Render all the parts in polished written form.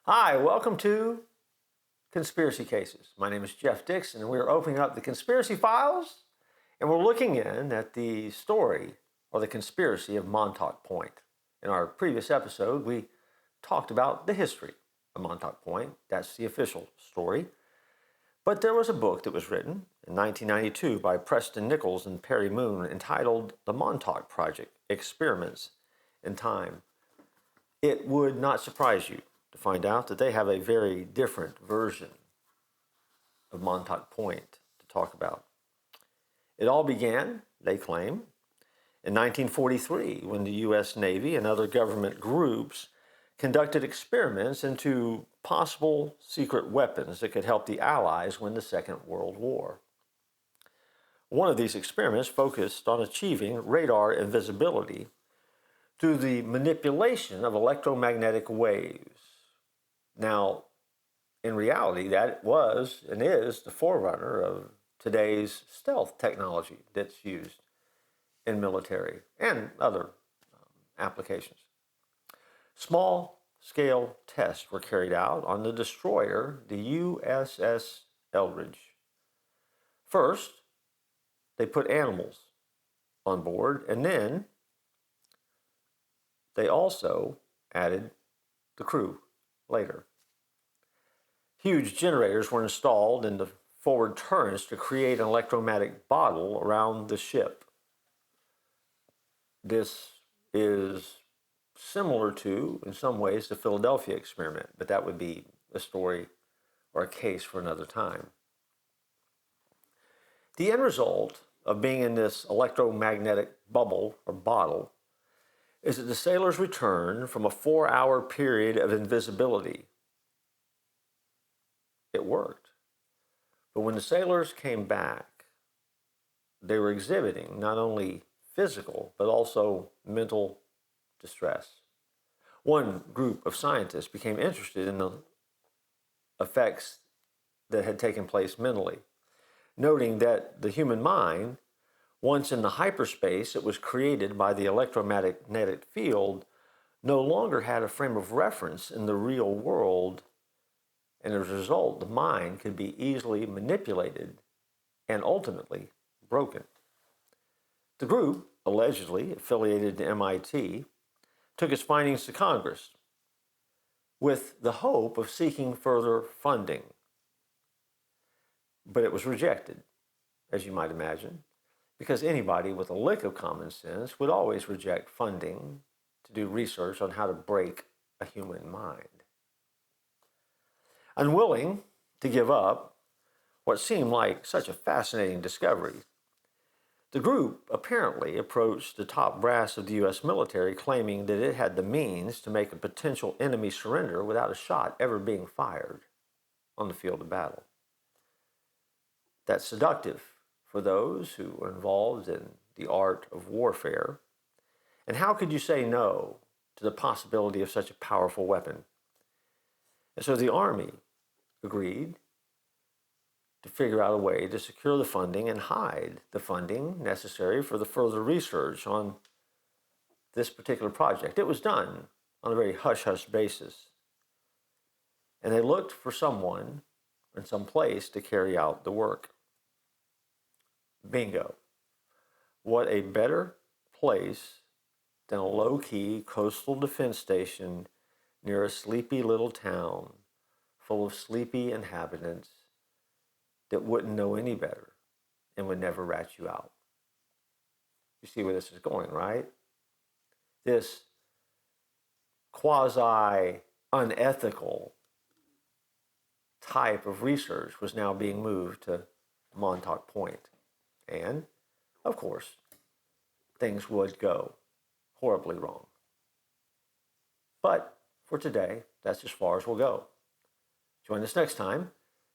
Hi, welcome to Conspiracy Cases. My name is Jeff Dixon, and we're opening up the conspiracy files, and we're looking in at the story or the conspiracy of Montauk Point. In our previous episode, we talked about the history of Montauk Point. That's the official story. But there was a book that was written in 1992 by Preston Nichols and Perry Moon entitled The Montauk Project: Experiments in Time. It would not surprise you to find out that they have a very different version of Montauk Point to talk about. It all began, they claim, in 1943 when the U.S. Navy and other government groups conducted experiments into possible secret weapons that could help the Allies win the Second World War. One of these experiments focused on achieving radar invisibility through the manipulation of electromagnetic waves. Now, in reality, that was and is the forerunner of today's stealth technology that's used in military and other applications. Small-scale tests were carried out on the destroyer, the USS Eldridge. First, they put animals on board, and then they also added the crew later. Huge generators were installed in the forward turrets to create an electromagnetic bottle around the ship. This is similar to, in some ways, the Philadelphia experiment, but that would be a story or a case for another time. The end result of being in this electromagnetic bubble or bottle is that the sailors returned from a 4-hour period of invisibility. It worked. But when the sailors came back, they were exhibiting not only physical, but also mental distress. One group of scientists became interested in the effects that had taken place mentally, noting that the human mind, once in the hyperspace that was created by the electromagnetic field, no longer had a frame of reference in the real world, and as a result, the mind could be easily manipulated and ultimately broken. The group, allegedly affiliated to MIT, took its findings to Congress with the hope of seeking further funding. But it was rejected, as you might imagine, because anybody with a lick of common sense would always reject funding to do research on how to break a human mind. Unwilling to give up what seemed like such a fascinating discovery, the group apparently approached the top brass of the U.S. military, claiming that it had the means to make a potential enemy surrender without a shot ever being fired on the field of battle. That's seductive for those who are involved in the art of warfare. And how could you say no to the possibility of such a powerful weapon? And so the Army agreed to figure out a way to secure the funding and hide the funding necessary for the further research on this particular project. It was done on a very hush-hush basis. And they looked for someone and some place to carry out the work. Bingo. What a better place than a low-key coastal defense station near a sleepy little town full of sleepy inhabitants that wouldn't know any better and would never rat you out. You see where this is going, right? This quasi-unethical type of research was now being moved to Montauk Point. And, of course, things would go horribly wrong. But for today, that's as far as we'll go. Join us next time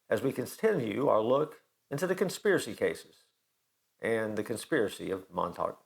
as we continue our look into the conspiracy cases and the conspiracy of Montauk